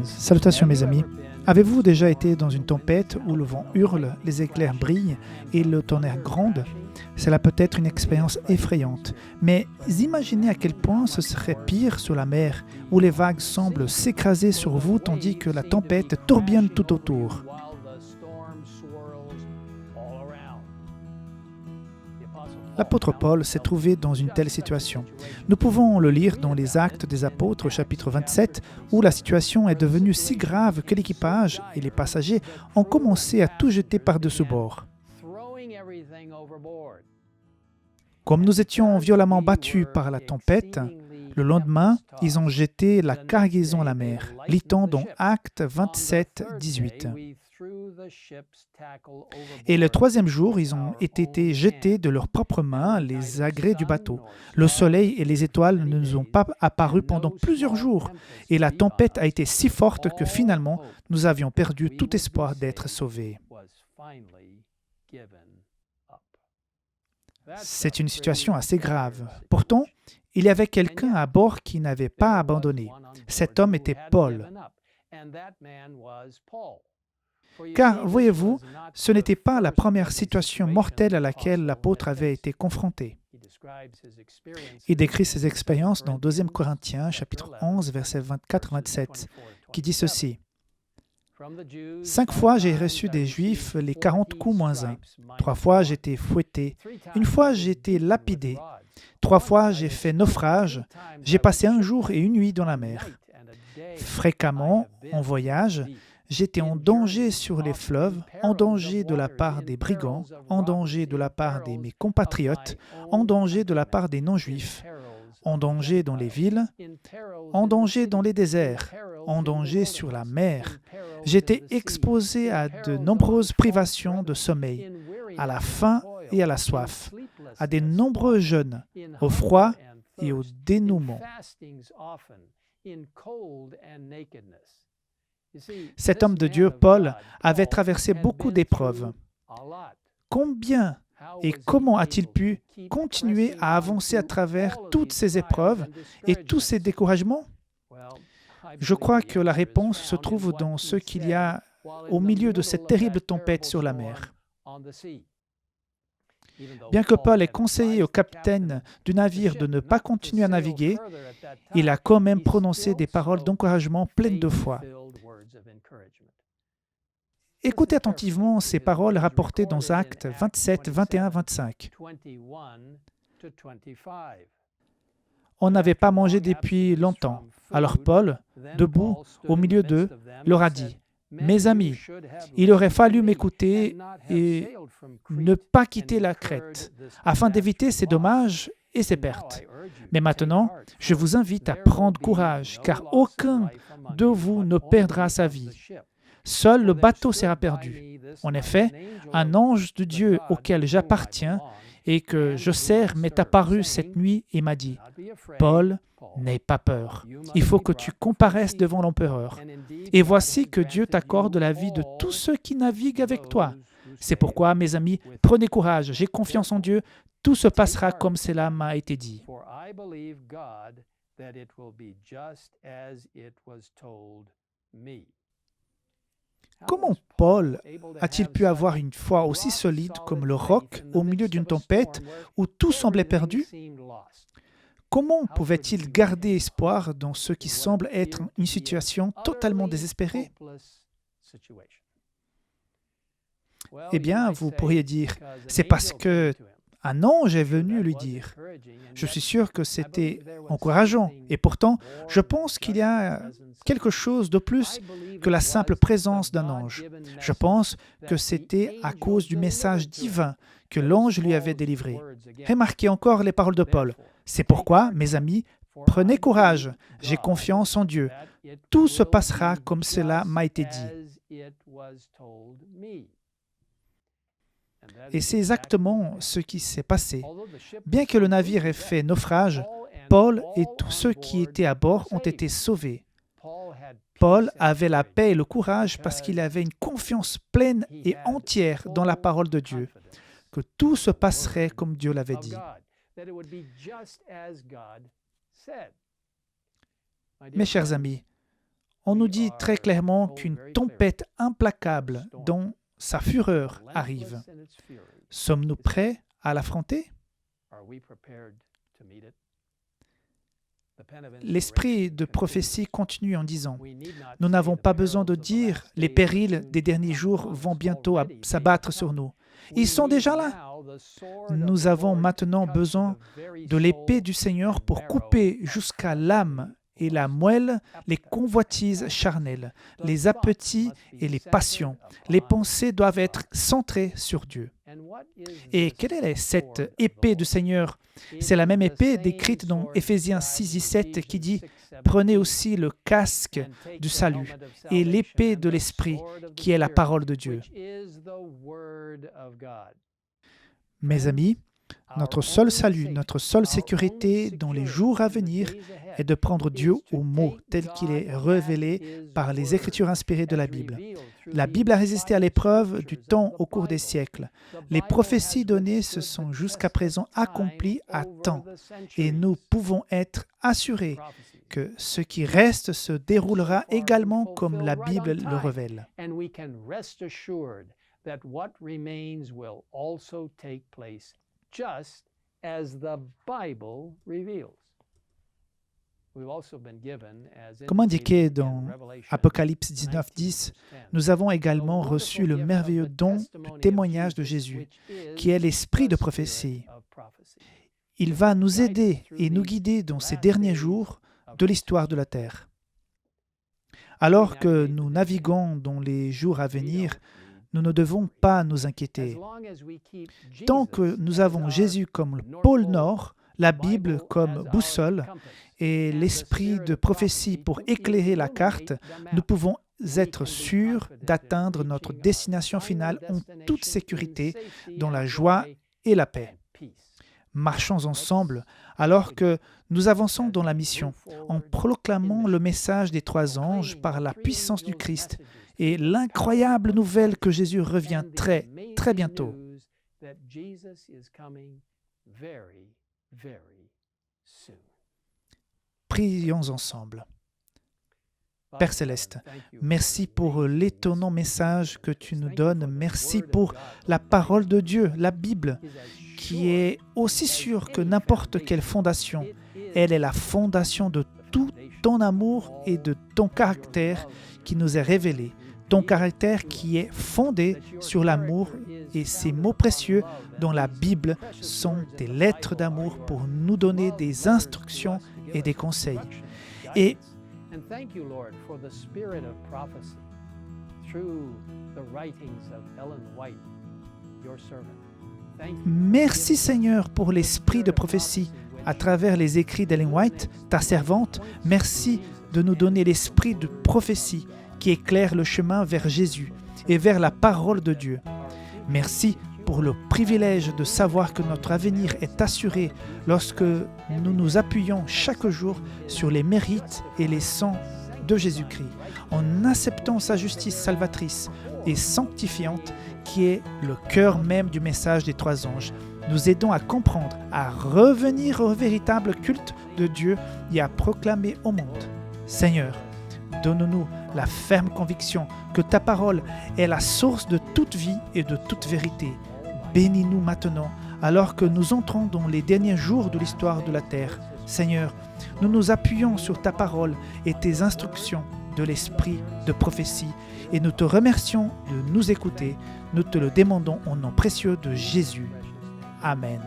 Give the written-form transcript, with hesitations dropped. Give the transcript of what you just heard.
Salutations mes amis. Avez-vous déjà été dans une tempête où le vent hurle, les éclairs brillent et le tonnerre gronde? Cela peut être une expérience effrayante, mais imaginez à quel point ce serait pire sur la mer, où les vagues semblent s'écraser sur vous tandis que la tempête tourbillonne tout autour. L'apôtre Paul s'est trouvé dans une telle situation. Nous pouvons le lire dans les Actes des Apôtres, chapitre 27, où la situation est devenue si grave que l'équipage et les passagers ont commencé à tout jeter par-dessus bord. Comme nous étions violemment battus par la tempête, le lendemain, ils ont jeté la cargaison à la mer, lit-on dans Actes 27, 18. Et le troisième jour, ils ont été jetés de leurs propres mains les agrès du bateau. Le soleil et les étoiles ne nous ont pas apparu pendant plusieurs jours, et la tempête a été si forte que finalement, nous avions perdu tout espoir d'être sauvés. C'est une situation assez grave. Pourtant, il y avait quelqu'un à bord qui n'avait pas abandonné. Cet homme était Paul. Car, voyez-vous, ce n'était pas la première situation mortelle à laquelle l'apôtre avait été confronté. Il décrit ses expériences dans 2 Corinthiens, chapitre 11, versets 24-27, qui dit ceci. « 5 fois j'ai reçu des Juifs les 40 coups moins 1. 3 fois j'ai été fouetté. 1 fois j'ai été lapidé. 3 fois j'ai fait naufrage. J'ai passé 1 jour et 1 nuit dans la mer. Fréquemment, en voyage, j'étais en danger sur les fleuves, en danger de la part des brigands, en danger de la part de mes compatriotes, en danger de la part des non-juifs, en danger dans les villes, en danger dans les déserts, en danger sur la mer. J'étais exposé à de nombreuses privations de sommeil, à la faim et à la soif, à de nombreux jeûnes, au froid et au dénouement. » Cet homme de Dieu, Paul, avait traversé beaucoup d'épreuves. Combien et comment a-t-il pu continuer à avancer à travers toutes ces épreuves et tous ces découragements? Je crois que la réponse se trouve dans ce qu'il y a au milieu de cette terrible tempête sur la mer. Bien que Paul ait conseillé au capitaine du navire de ne pas continuer à naviguer, il a quand même prononcé des paroles d'encouragement pleines de foi. Écoutez attentivement ces paroles rapportées dans Actes 27, 21, 25. On n'avait pas mangé depuis longtemps. Alors Paul, debout au milieu d'eux, leur a dit, « Mes amis, il aurait fallu m'écouter et ne pas quitter la Crète, afin d'éviter ces dommages et ces pertes. Mais maintenant, je vous invite à prendre courage, car aucun de vous ne perdra sa vie. Seul le bateau sera perdu. En effet, un ange de Dieu auquel j'appartiens et que je sers m'est apparu cette nuit et m'a dit, « Paul, n'aie pas peur. Il faut que tu comparaisses devant l'empereur. Et voici que Dieu t'accorde la vie de tous ceux qui naviguent avec toi. C'est pourquoi, mes amis, prenez courage, j'ai confiance en Dieu, tout se passera comme cela m'a été dit. » Comment Paul a-t-il pu avoir une foi aussi solide comme le roc au milieu d'une tempête où tout semblait perdu? Comment pouvait-il garder espoir dans ce qui semble être une situation totalement désespérée? Eh bien, vous pourriez dire, c'est parce que un ange est venu lui dire. Je suis sûr que c'était encourageant. Et pourtant, je pense qu'il y a quelque chose de plus que la simple présence d'un ange. Je pense que c'était à cause du message divin que l'ange lui avait délivré. Remarquez encore les paroles de Paul. C'est pourquoi, mes amis, prenez courage. J'ai confiance en Dieu. Tout se passera comme cela m'a été dit. Et c'est exactement ce qui s'est passé. Bien que le navire ait fait naufrage, Paul et tous ceux qui étaient à bord ont été sauvés. Paul avait la paix et le courage parce qu'il avait une confiance pleine et entière dans la parole de Dieu, que tout se passerait comme Dieu l'avait dit. Mes chers amis, on nous dit très clairement qu'une tempête implacable dont sa fureur arrive. Sommes-nous prêts à l'affronter? L'esprit de prophétie continue en disant « Nous n'avons pas besoin de dire « Les périls des derniers jours vont bientôt s'abattre sur nous ». Ils sont déjà là. Nous avons maintenant besoin de l'épée du Seigneur pour couper jusqu'à l'âme et la moelle les convoitises charnelles, les appétits et les passions. Les pensées doivent être centrées sur Dieu. Et quelle est cette épée du Seigneur? C'est la même épée décrite dans Éphésiens 6:17 qui dit « Prenez aussi le casque du salut et l'épée de l'Esprit qui est la parole de Dieu. » Mes amis, notre seul salut, notre seule sécurité dans les jours à venir est de prendre Dieu au mot tel qu'il est révélé par les Écritures inspirées de la Bible. La Bible a résisté à l'épreuve du temps au cours des siècles. Les prophéties données se sont jusqu'à présent accomplies à temps et nous pouvons être assurés que ce qui reste se déroulera également comme la Bible le révèle. Just as the Bible reveals. Comme indiqué dans Apocalypse 19:10, nous avons également reçu le merveilleux don du témoignage de Jésus, qui est l'esprit de prophétie. Il va nous aider et nous guider dans ces derniers jours de l'histoire de la terre. Alors que nous naviguons dans les jours à venir, nous ne devons pas nous inquiéter. Tant que nous avons Jésus comme le pôle Nord, la Bible comme boussole et l'esprit de prophétie pour éclairer la carte, nous pouvons être sûrs d'atteindre notre destination finale en toute sécurité, dans la joie et la paix. Marchons ensemble alors que nous avançons dans la mission, en proclamant le message des 3 anges par la puissance du Christ et l'incroyable nouvelle que Jésus revient très, très bientôt. Prions ensemble. Père Céleste, merci pour l'étonnant message que tu nous donnes. Merci pour la parole de Dieu, la Bible, qui est aussi sûre que n'importe quelle fondation. Elle est la fondation de tout ton amour et de ton caractère qui nous est révélé. Ton caractère qui est fondé sur l'amour et ces mots précieux dans la Bible sont des lettres d'amour pour nous donner des instructions et des conseils. Et merci Seigneur pour l'esprit de prophétie à travers les écrits d'Ellen White, ta servante. Merci de nous donner l'esprit de prophétie qui éclaire le chemin vers Jésus et vers la parole de Dieu. Merci pour le privilège de savoir que notre avenir est assuré lorsque nous nous appuyons chaque jour sur les mérites et les sangs de Jésus-Christ, en acceptant sa justice salvatrice et sanctifiante qui est le cœur même du message des 3 anges. Nous aidons à comprendre, à revenir au véritable culte de Dieu et à proclamer au monde. Seigneur, donne-nous la ferme conviction que ta parole est la source de toute vie et de toute vérité. Bénis-nous maintenant, alors que nous entrons dans les derniers jours de l'histoire de la terre. Seigneur, nous nous appuyons sur ta parole et tes instructions de l'esprit de prophétie et nous te remercions de nous écouter. Nous te le demandons au nom précieux de Jésus. Amen.